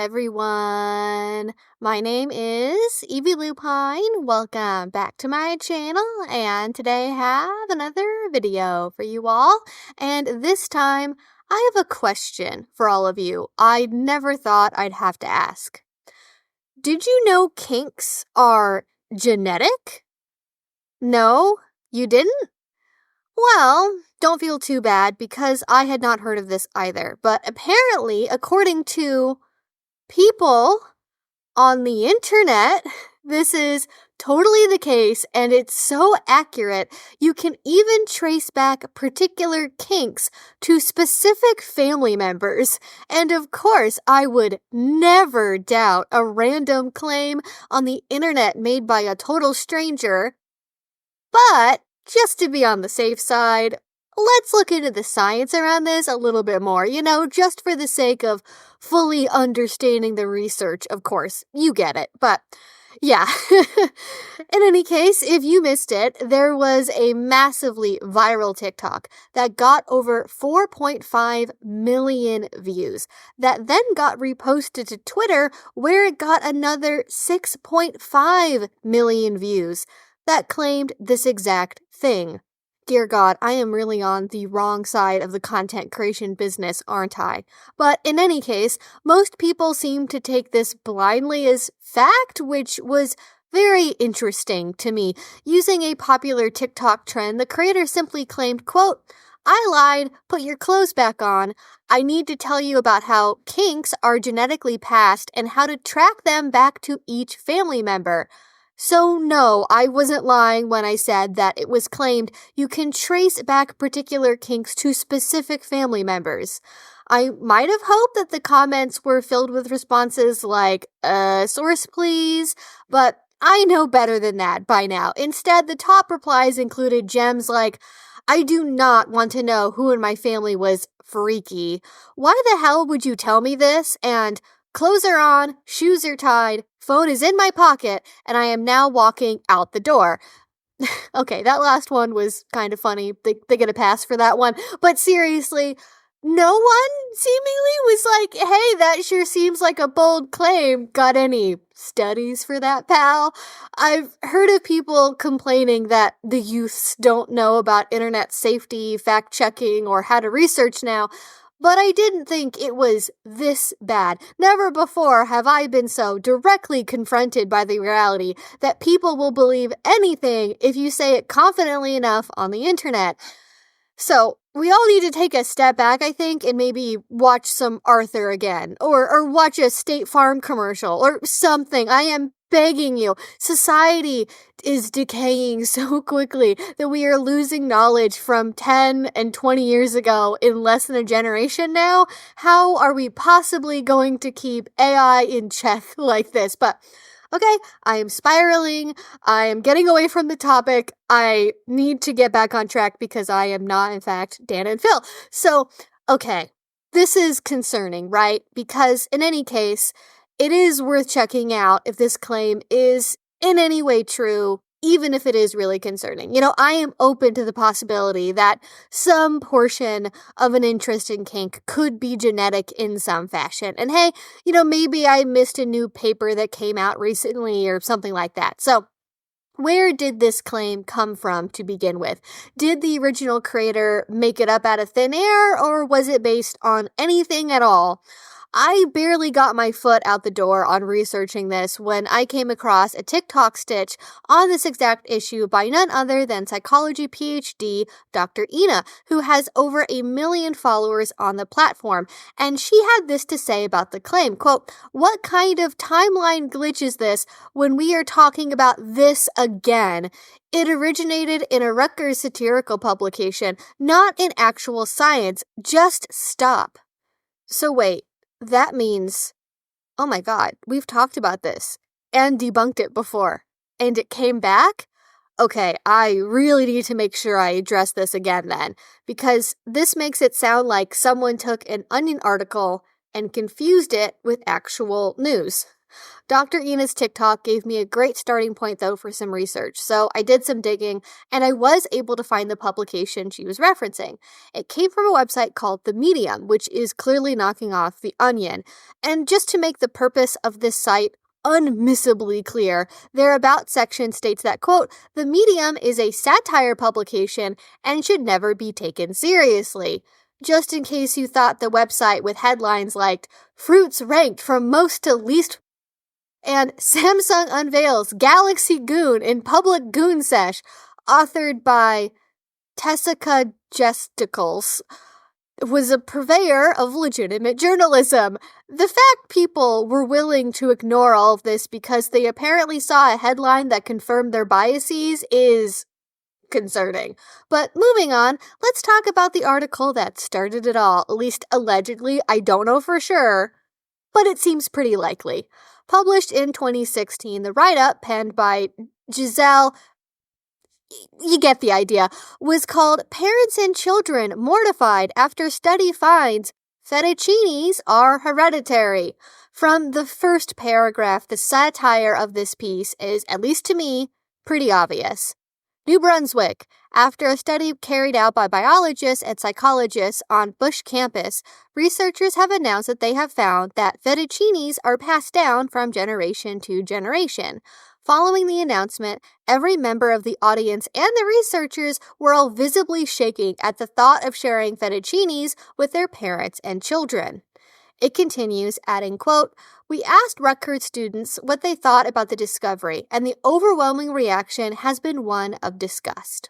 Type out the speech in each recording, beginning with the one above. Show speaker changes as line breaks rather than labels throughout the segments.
everyone. My name is Evie Lupine. Welcome back to my channel, and today I have another video for you all. And this time, I have a question for all of you I never thought I'd have to ask. Did you know kinks are genetic? No, you didn't? Well, don't feel too bad because I had not heard of this either. But apparently, according to people on the internet, this is totally the case, and it's so accurate, you can even trace back particular kinks to specific family members. And of course, I would never doubt a random claim on the internet made by a total stranger. But just to be on the safe side, let's look into the science around this a little bit more, just for the sake of fully understanding the research, of course. You get it, but yeah. In any case, if you missed it, there was a massively viral TikTok that got over 4.5 million views that then got reposted to Twitter, where it got another 6.5 million views that claimed this exact thing. Dear God, I am really on the wrong side of the content creation business, aren't I? But in any case, most people seem to take this blindly as fact, which was very interesting to me. Using a popular TikTok trend, the creator simply claimed, quote, "I lied, put your clothes back on. I need to tell you about how kinks are genetically passed and how to track them back to each family member." So no, I wasn't lying when I said that it was claimed you can trace back particular kinks to specific family members. I might have hoped that the comments were filled with responses like, source please, but I know better than that by now. Instead, the top replies included gems like, "I do not want to know who in my family was freaky. Why the hell would you tell me this?" And "Clothes are on, shoes are tied, phone is in my pocket, and I am now walking out the door." Okay, that last one was kind of funny. They get a pass for that one. But seriously, no one seemingly was like, "Hey, that sure seems like a bold claim. Got any studies for that, pal?" I've heard of people complaining that the youths don't know about internet safety, fact-checking, or how to research now. But I didn't think it was this bad. Never before have I been so directly confronted by the reality that people will believe anything if you say it confidently enough on the internet. So, we all need to take a step back, I think, and maybe watch some Arthur again, or watch a State Farm commercial, or something. I am begging you. Society is decaying so quickly that we are losing knowledge from 10 and 20 years ago in less than a generation now. How are we possibly going to keep AI in check like this? But okay, I am spiraling. I am getting away from the topic. I need to get back on track because I am not, in fact, Dan and Phil. So, okay, this is concerning, right? Because in any case, it is worth checking out if this claim is in any way true, even if it is really concerning. I am open to the possibility that some portion of an interest in kink could be genetic in some fashion. And hey, maybe I missed a new paper that came out recently or something like that. So, where did this claim come from to begin with? Did the original creator make it up out of thin air, or was it based on anything at all? I barely got my foot out the door on researching this when I came across a TikTok stitch on this exact issue by none other than psychology PhD Dr. Ina, who has over 1 million followers on the platform. And she had this to say about the claim, quote, "What kind of timeline glitch is this when we are talking about this again? It originated in a Rutgers satirical publication, not in actual science. Just stop." So wait. That means, oh my God, we've talked about this and debunked it before, and it came back? Okay, I really need to make sure I address this again then, because this makes it sound like someone took an Onion article and confused it with actual news. Dr. Ina's TikTok gave me a great starting point, though, for some research, so I did some digging, and I was able to find the publication she was referencing. It came from a website called The Medium, which is clearly knocking off The Onion. And just to make the purpose of this site unmissably clear, their About section states that, quote, "The Medium is a satire publication and should never be taken seriously." Just in case you thought the website with headlines like, "Fruits ranked from most to least," and "Samsung unveils Galaxy Goon in public goon sesh," authored by Tessica Gesticles, was a purveyor of legitimate journalism. The fact people were willing to ignore all of this because they apparently saw a headline that confirmed their biases is concerning. But moving on, let's talk about the article that started it all. At least allegedly, I don't know for sure, but it seems pretty likely. Published in 2016, the write-up, penned by Giselle, you get the idea, was called "Parents and Children Mortified After Study Finds Fettuccinis Are Hereditary." From the first paragraph, the satire of this piece is, at least to me, pretty obvious. New Brunswick. After a study carried out by biologists and psychologists on Bush campus, researchers have announced that they have found that fettuccinis are passed down from generation to generation. Following the announcement, every member of the audience and the researchers were all visibly shaking at the thought of sharing fettuccinis with their parents and children. It continues, adding, quote, "We asked Rutgers students what they thought about the discovery, and the overwhelming reaction has been one of disgust.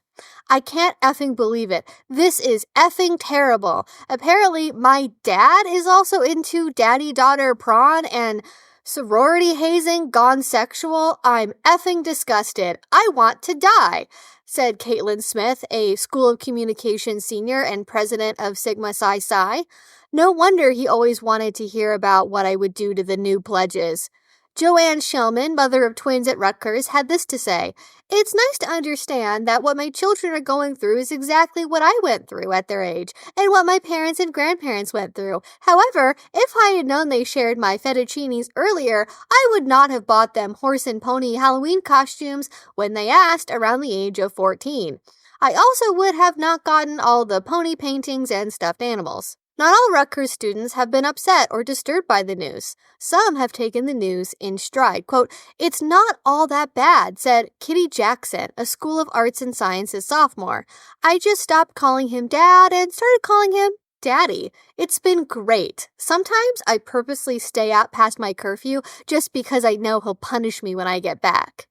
I can't effing believe it. This is effing terrible. Apparently, my dad is also into daddy-daughter prawn and sorority hazing gone sexual. I'm effing disgusted. I want to die," said Caitlin Smith, a School of Communication senior and president of Sigma Psi Psi. "No wonder he always wanted to hear about what I would do to the new pledges." Joanne Shellman, mother of twins at Rutgers, had this to say, "It's nice to understand that what my children are going through is exactly what I went through at their age, and what my parents and grandparents went through. However, if I had known they shared my fettuccinis earlier, I would not have bought them horse and pony Halloween costumes when they asked around the age of 14. I also would have not gotten all the pony paintings and stuffed animals." Not all Rutgers students have been upset or disturbed by the news. Some have taken the news in stride. Quote, "It's not all that bad," said Kitty Jackson, a School of Arts and Sciences sophomore. "I just stopped calling him Dad and started calling him Daddy. It's been great. Sometimes I purposely stay out past my curfew just because I know he'll punish me when I get back."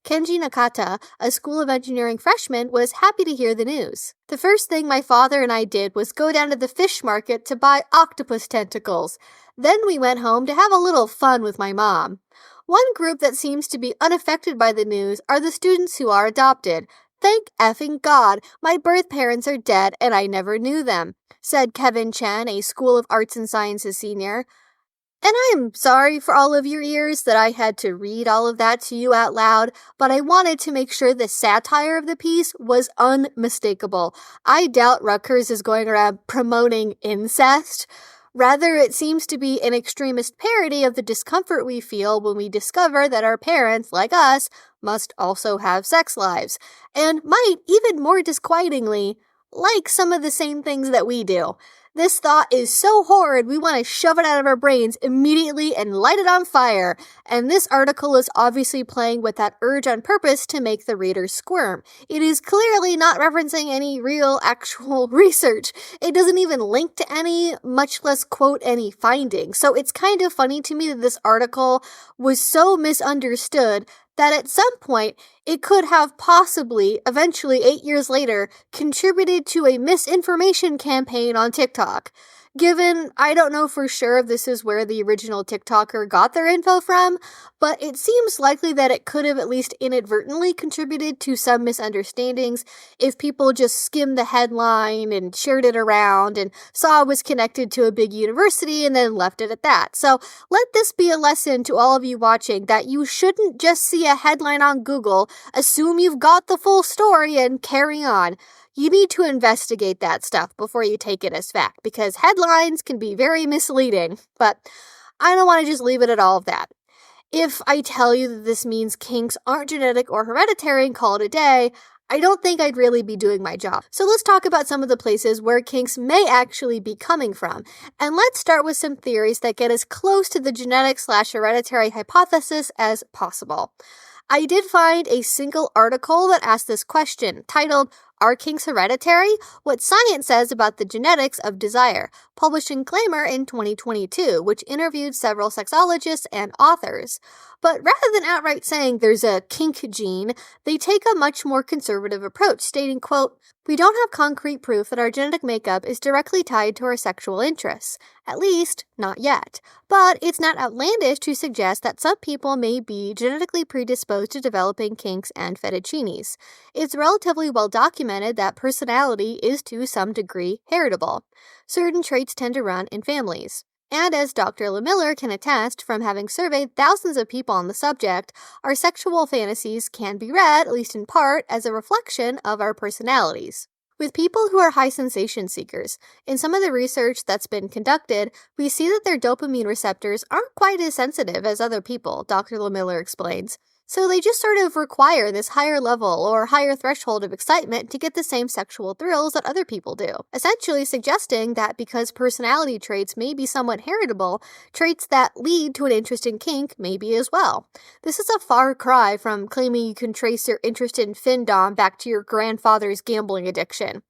Kenji Nakata, a School of Engineering freshman, was happy to hear the news. "The first thing my father and I did was go down to the fish market to buy octopus tentacles. Then we went home to have a little fun with my mom." One group that seems to be unaffected by the news are the students who are adopted. "Thank effing God, my birth parents are dead and I never knew them," said Kevin Chen, a School of Arts and Sciences senior. And I'm sorry for all of your ears that I had to read all of that to you out loud, but I wanted to make sure the satire of the piece was unmistakable. I doubt Rutgers is going around promoting incest. Rather, it seems to be an extremist parody of the discomfort we feel when we discover that our parents, like us, must also have sex lives, and might, even more disquietingly, like some of the same things that we do. This thought is so horrid we want to shove it out of our brains immediately and light it on fire, and this article is obviously playing with that urge on purpose to make the reader squirm. It is clearly not referencing any real, actual research. It doesn't even link to any, much less quote any findings. So it's kind of funny to me that this article was so misunderstood that at some point, it could have possibly, eventually 8 years later, contributed to a misinformation campaign on TikTok. Given, I don't know for sure if this is where the original TikToker got their info from, but it seems likely that it could have at least inadvertently contributed to some misunderstandings if people just skimmed the headline and shared it around and saw it was connected to a big university and then left it at that. So let this be a lesson to all of you watching that you shouldn't just see a headline on Google, assume you've got the full story, and carry on. You need to investigate that stuff before you take it as fact, because headlines can be very misleading, but I don't want to just leave it at all of that. if I tell you that this means kinks aren't genetic or hereditary and call it a day, I don't think I'd really be doing my job. So let's talk about some of the places where kinks may actually be coming from. And let's start with some theories that get as close to the genetic/hereditary hypothesis as possible. I did find a single article that asked this question, titled, "Are Kinks Hereditary? What Science Says About the Genetics of Desire," published in Glamour in 2022, which interviewed several sexologists and authors. But rather than outright saying there's a kink gene, they take a much more conservative approach, stating, quote, "We don't have concrete proof that our genetic makeup is directly tied to our sexual interests. At least, not yet. But it's not outlandish to suggest that some people may be genetically predisposed to developing kinks and fettuccinis. It's relatively well documented that personality is to some degree heritable. Certain traits tend to run in families. And as Dr. LaMiller can attest from having surveyed thousands of people on the subject, our sexual fantasies can be read, at least in part, as a reflection of our personalities." With people who are high sensation seekers, in some of the research that's been conducted, we see that their dopamine receptors aren't quite as sensitive as other people, Dr. LaMiller explains. So they just sort of require this higher level or higher threshold of excitement to get the same sexual thrills that other people do, essentially suggesting that because personality traits may be somewhat heritable, traits that lead to an interest in kink may be as well. This is a far cry from claiming you can trace your interest in findom back to your grandfather's gambling addiction.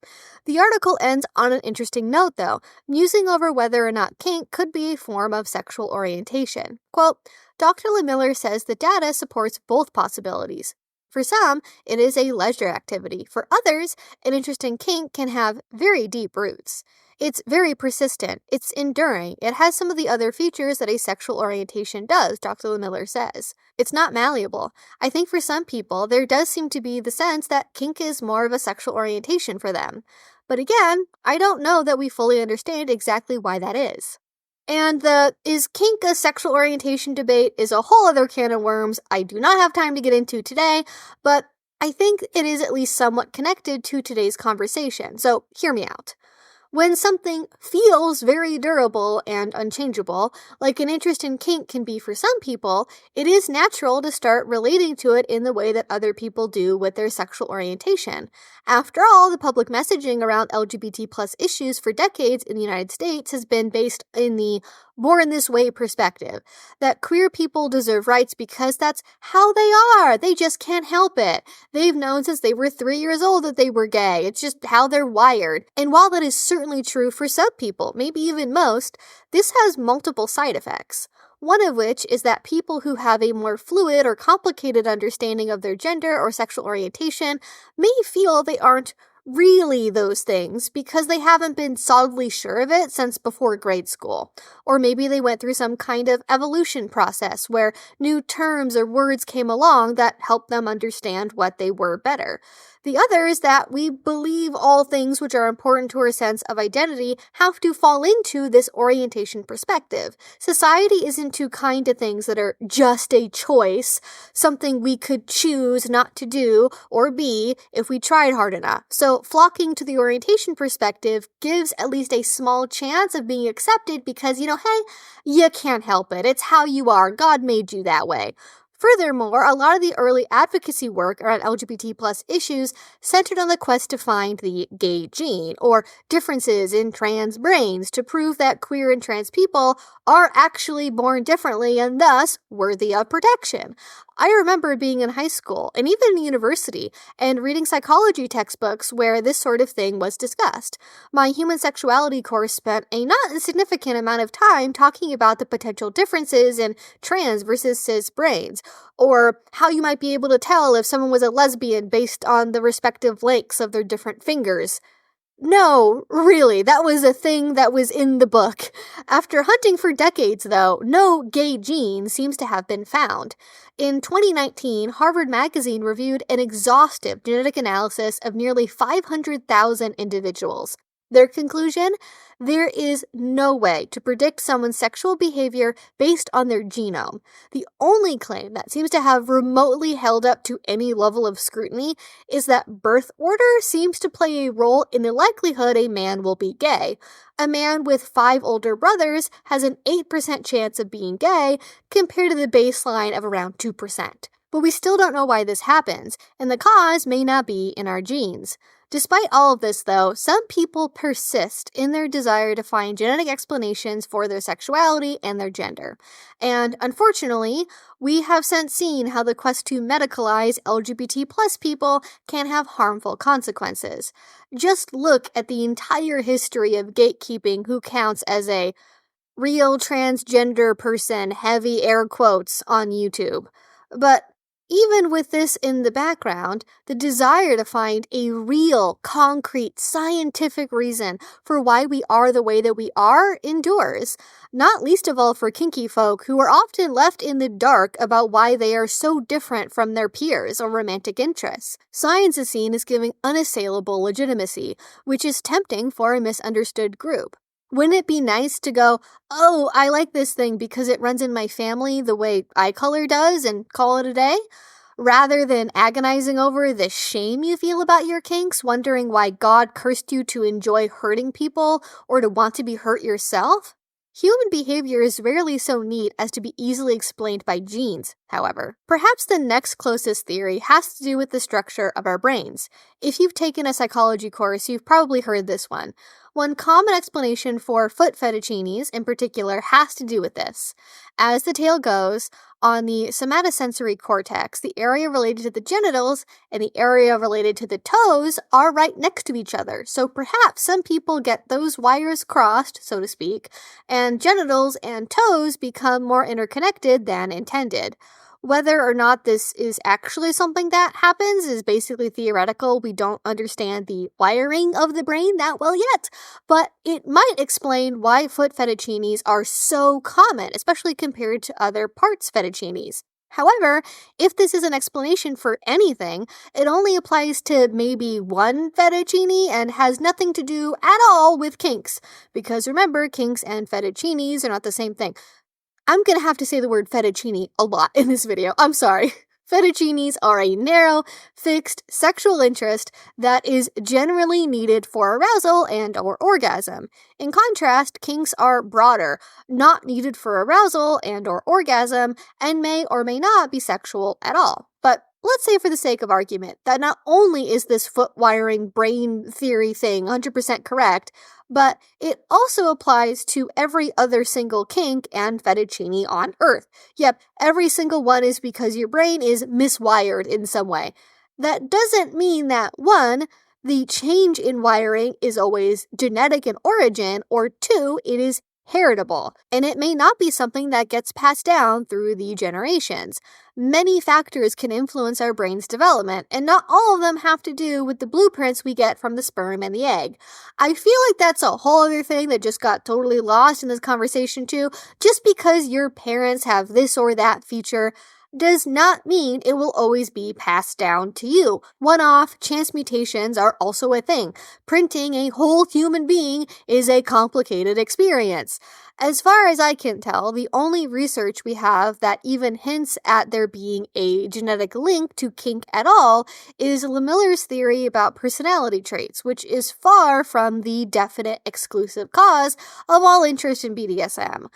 The article ends on an interesting note, though, musing over whether or not kink could be a form of sexual orientation. Quote, "Dr. LaMiller says the data supports both possibilities. For some, it is a leisure activity. For others, an interest in kink can have very deep roots. It's very persistent. It's enduring. It has some of the other features that a sexual orientation does," Dr. LaMiller says. "It's not malleable. I think for some people, there does seem to be the sense that kink is more of a sexual orientation for them. But again, I don't know that we fully understand exactly why that is." And the "is kink a sexual orientation" debate is a whole other can of worms I do not have time to get into today, but I think it is at least somewhat connected to today's conversation, so hear me out. When something feels very durable and unchangeable, like an interest in kink can be for some people, it is natural to start relating to it in the way that other people do with their sexual orientation. After all, the public messaging around LGBT plus issues for decades in the United States has been based in the born this way perspective, that queer people deserve rights because that's how they are. They just can't help it. They've known since they were 3 years old that they were gay. It's just how they're wired. And while that is certainly true for some people, maybe even most, this has multiple side effects. One of which is that people who have a more fluid or complicated understanding of their gender or sexual orientation may feel they aren't really those things because they haven't been solidly sure of it since before grade school. Or maybe they went through some kind of evolution process where new terms or words came along that helped them understand what they were better. The other is that we believe all things which are important to our sense of identity have to fall into this orientation perspective. Society isn't too kind to things that are just a choice, something we could choose not to do or be if we tried hard enough. So flocking to the orientation perspective gives at least a small chance of being accepted because, hey, you can't help it. It's how you are. God made you that way. Furthermore, a lot of the early advocacy work around LGBT plus issues centered on the quest to find the gay gene, or differences in trans brains, to prove that queer and trans people are actually born differently and thus worthy of protection. I remember being in high school, and even in university, and reading psychology textbooks where this sort of thing was discussed. My human sexuality course spent a not insignificant amount of time talking about the potential differences in trans versus cis brains, or how you might be able to tell if someone was a lesbian based on the respective lengths of their different fingers. No, really, that was a thing that was in the book. After hunting for decades, though, no gay gene seems to have been found. In 2019, Harvard Magazine reviewed an exhaustive genetic analysis of nearly 500,000 individuals. Their conclusion? There is no way to predict someone's sexual behavior based on their genome. The only claim that seems to have remotely held up to any level of scrutiny is that birth order seems to play a role in the likelihood a man will be gay. A man with 5 older brothers has an 8% chance of being gay compared to the baseline of around 2%. But we still don't know why this happens, and the cause may not be in our genes. Despite all of this, though, some people persist in their desire to find genetic explanations for their sexuality and their gender. And unfortunately, we have since seen how the quest to medicalize LGBT plus people can have harmful consequences. Just look at the entire history of gatekeeping who counts as a real transgender person, heavy air quotes, on YouTube. But even with this in the background, the desire to find a real, concrete, scientific reason for why we are the way that we are endures, not least of all for kinky folk who are often left in the dark about why they are so different from their peers or romantic interests. Science is seen as giving unassailable legitimacy, which is tempting for a misunderstood group. Wouldn't it be nice to go, oh, I like this thing because it runs in my family the way eye color does, and call it a day? Rather than agonizing over the shame you feel about your kinks, wondering why God cursed you to enjoy hurting people or to want to be hurt yourself? Human behavior is rarely so neat as to be easily explained by genes, however. Perhaps the next closest theory has to do with the structure of our brains. If you've taken a psychology course, you've probably heard this one. One common explanation for foot fettuccinis, in particular, has to do with this. As the tale goes, on the somatosensory cortex, the area related to the genitals and the area related to the toes are right next to each other, so perhaps some people get those wires crossed, so to speak, and genitals and toes become more interconnected than intended. Whether or not this is actually something that happens is basically theoretical. We don't understand the wiring of the brain that well yet, but it might explain why foot fettuccinis are so common, especially compared to other parts fettuccinis. However, if this is an explanation for anything, it only applies to maybe one fettuccine and has nothing to do at all with kinks. Because remember, kinks and fettuccinis are not the same thing. I'm gonna have to say the word fettuccine a lot in this video. I'm sorry. Fettuccinis are a narrow, fixed sexual interest that is generally needed for arousal and/or orgasm. In contrast, kinks are broader, not needed for arousal and/or orgasm, and may or may not be sexual at all. But let's say for the sake of argument that not only is this foot wiring brain theory thing 100% correct, but it also applies to every other single kink and fettuccine on Earth. Yep, every single one is because your brain is miswired in some way. That doesn't mean that, 1, the change in wiring is always genetic in origin, or 2, it is heritable, and it may not be something that gets passed down through the generations. Many factors can influence our brain's development, and not all of them have to do with the blueprints we get from the sperm and the egg. I feel like that's a whole other thing that just got totally lost in this conversation too. Just because your parents have this or that feature does not mean it will always be passed down to you. One-off chance mutations are also a thing. Printing a whole human being is a complicated experience. As far as I can tell, the only research we have that even hints at there being a genetic link to kink at all is Miller's theory about personality traits, which is far from the definite exclusive cause of all interest in BDSM.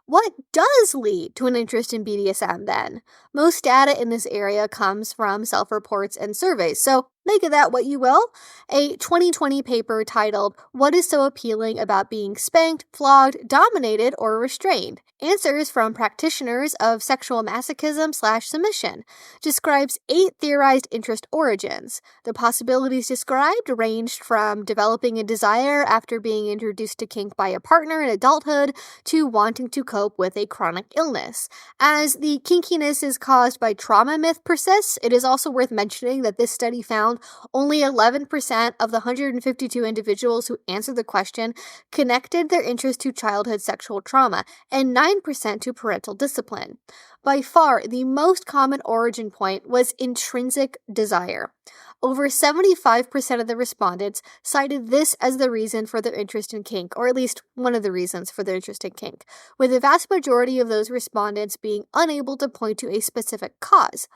What does lead to an interest in BDSM then? Most data in this area comes from self-reports and surveys, so make of that what you will. A 2020 paper titled, "What is so appealing about being spanked, flogged, dominated, or restrained? Answers from practitioners of sexual masochism/submission," describes 8 theorized interest origins. The possibilities described ranged from developing a desire after being introduced to kink by a partner in adulthood to wanting to cope with a chronic illness. As the kinkiness is caused by trauma myth persists, it is also worth mentioning that this study found found only 11% of the 152 individuals who answered the question connected their interest to childhood sexual trauma, and 9% to parental discipline. By far, the most common origin point was intrinsic desire. Over 75% of the respondents cited this as the reason for their interest in kink, or at least one of the reasons for their interest in kink, with the vast majority of those respondents being unable to point to a specific cause.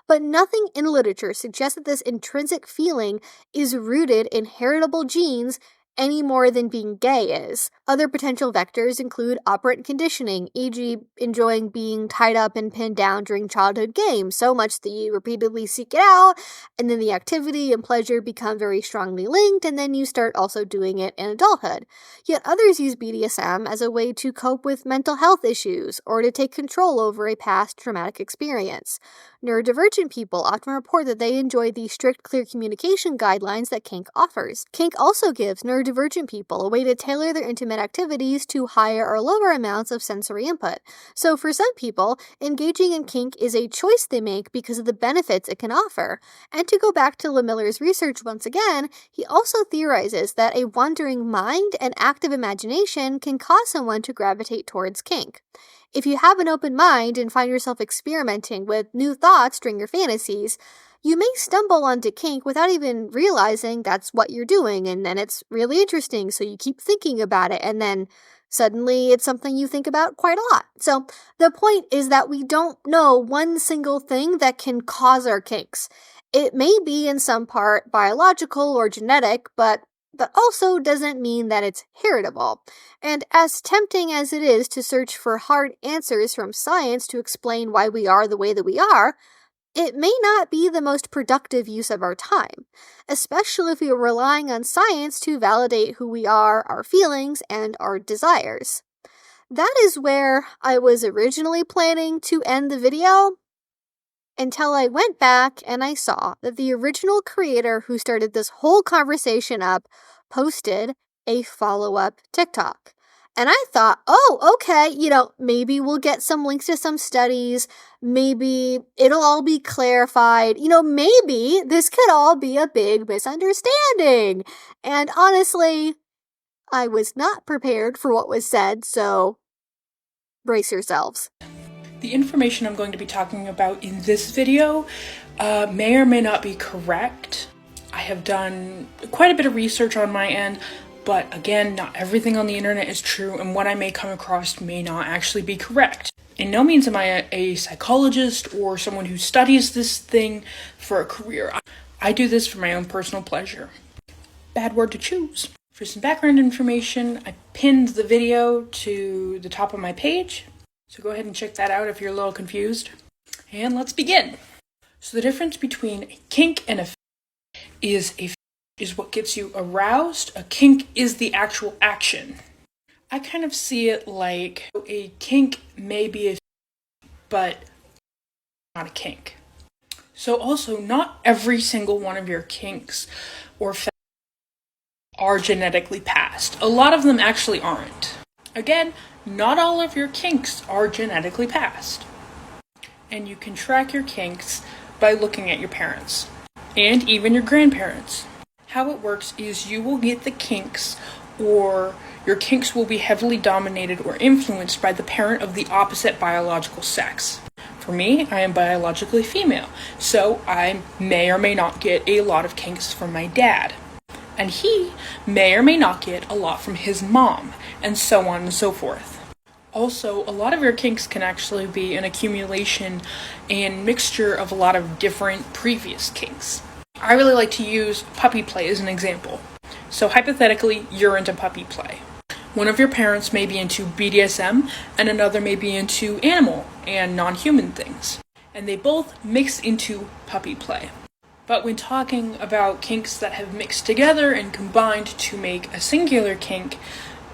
But nothing in literature suggests that this intrinsic feeling is rooted in heritable genes any more than being gay is. Other potential vectors include operant conditioning, e.g. enjoying being tied up and pinned down during childhood games so much that you repeatedly seek it out, and then the activity and pleasure become very strongly linked, and then you start also doing it in adulthood. Yet others use BDSM as a way to cope with mental health issues or to take control over a past traumatic experience. Neurodivergent people often report that they enjoy the strict, clear communication guidelines that kink offers. Kink also gives neurodivergent people a way to tailor their intimate activities to higher or lower amounts of sensory input. So for some people, engaging in kink is a choice they make because of the benefits it can offer. And to go back to LeMiller's research once again, he also theorizes that a wandering mind and active imagination can cause someone to gravitate towards kink. If you have an open mind and find yourself experimenting with new thoughts during your fantasies, you may stumble onto kink without even realizing that's what you're doing, and then it's really interesting, so you keep thinking about it, and then suddenly it's something you think about quite a lot. So the point is that we don't know one single thing that can cause our kinks. It may be in some part biological or genetic, but that also doesn't mean that it's heritable. And as tempting as it is to search for hard answers from science to explain why we are the way that we are, it may not be the most productive use of our time, especially if we are relying on science to validate who we are, our feelings, and our desires. That is where I was originally planning to end the video, until I went back and I saw that the original creator who started this whole conversation up posted a follow-up TikTok. And I thought, oh, okay, maybe we'll get some links to some studies, maybe it'll all be clarified, maybe this could all be a big misunderstanding. And honestly, I was not prepared for what was said, so brace yourselves.
The information I'm going to be talking about in this video may or may not be correct. I have done quite a bit of research on my end, but again, not everything on the internet is true, and what I may come across may not actually be correct. In no means am I a psychologist or someone who studies this thing for a career. I do this for my own personal pleasure. Bad word to choose. For some background information, I pinned the video to the top of my page. So go ahead and check that out if you're a little confused. And let's begin. So the difference between a kink and a fetish is what gets you aroused. A kink is the actual action. I kind of see it like a kink may be a fetish, but not a kink. So also, not every single one of your kinks or fetishes are genetically passed. A lot of them actually aren't. Again, not all of your kinks are genetically passed. And you can track your kinks by looking at your parents and even your grandparents. How it works is you will get the kinks, or your kinks will be heavily dominated or influenced by the parent of the opposite biological sex. For me, I am biologically female, so I may or may not get a lot of kinks from my dad. And he may or may not get a lot from his mom, and so on and so forth. Also, a lot of your kinks can actually be an accumulation and mixture of a lot of different previous kinks. I really like to use puppy play as an example. So hypothetically, you're into puppy play. One of your parents may be into BDSM, and another may be into animal and non-human things. And they both mix into puppy play. But when talking about kinks that have mixed together and combined to make a singular kink,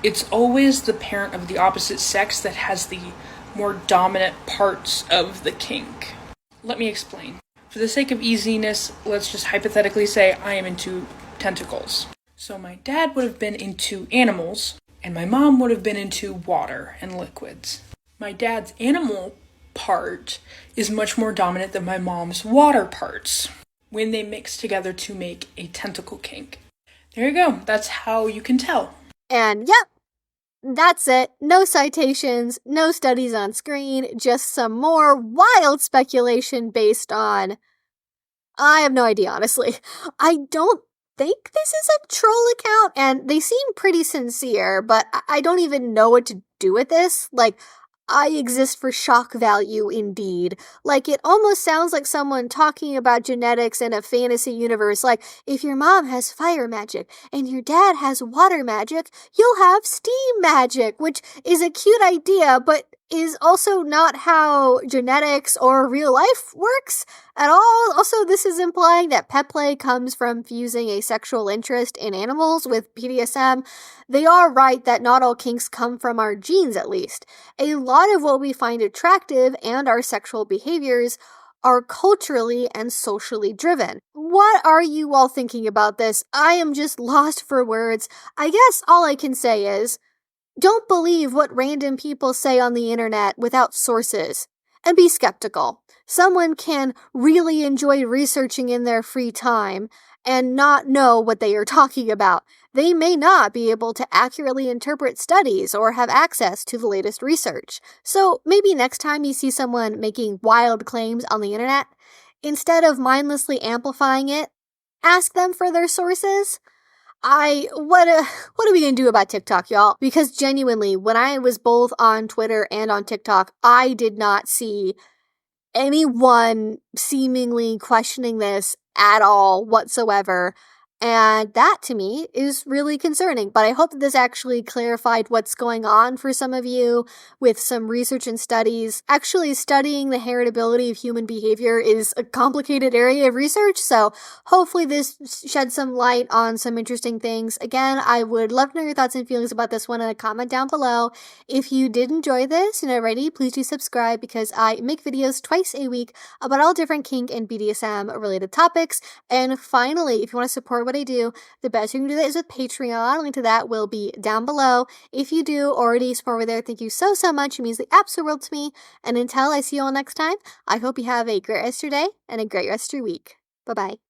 it's always the parent of the opposite sex that has the more dominant parts of the kink. Let me explain. For the sake of easiness, let's just hypothetically say I am into tentacles. So my dad would have been into animals, and my mom would have been into water and liquids. My dad's animal part is much more dominant than my mom's water parts. when they mix together to make a tentacle kink. There you go. That's how you can tell.
And yep, that's it. No citations, no studies on screen, just some more wild speculation based on... I have no idea, honestly. I don't think this is a troll account, and they seem pretty sincere, but I don't even know what to do with this. Like, I exist for shock value indeed. Like, it almost sounds like someone talking about genetics in a fantasy universe. Like, if your mom has fire magic and your dad has water magic, you'll have steam magic, which is a cute idea, but is also not how genetics or real life works at all. Also, this is implying that pet play comes from fusing a sexual interest in animals with BDSM. They are right that not all kinks come from our genes, at least. A lot of what we find attractive and our sexual behaviors are culturally and socially driven. What are you all thinking about this? I am just lost for words. I guess all I can say is, don't believe what random people say on the internet without sources, and be skeptical. Someone can really enjoy researching in their free time and not know what they are talking about. They may not be able to accurately interpret studies or have access to the latest research. So maybe next time you see someone making wild claims on the internet, instead of mindlessly amplifying it, ask them for their sources. What are we gonna do about TikTok, y'all? Because genuinely, when I was both on Twitter and on TikTok, I did not see anyone seemingly questioning this at all whatsoever. And that, to me, is really concerning. But I hope that this actually clarified what's going on for some of you with some research and studies. Actually, studying the heritability of human behavior is a complicated area of research, so hopefully this sheds some light on some interesting things. Again, I would love to know your thoughts and feelings about this one in a comment down below. If you did enjoy this and already, please do subscribe, because I make videos twice a week about all different kink and BDSM related topics. And finally, if you want to support what I do, the best you can do that is with Patreon. Link to that will be down below. If you do already support over there, thank you so much. It means the absolute world to me. And until I see you all next time, I hope you have a great rest of your day and a great rest of your week. Bye-bye.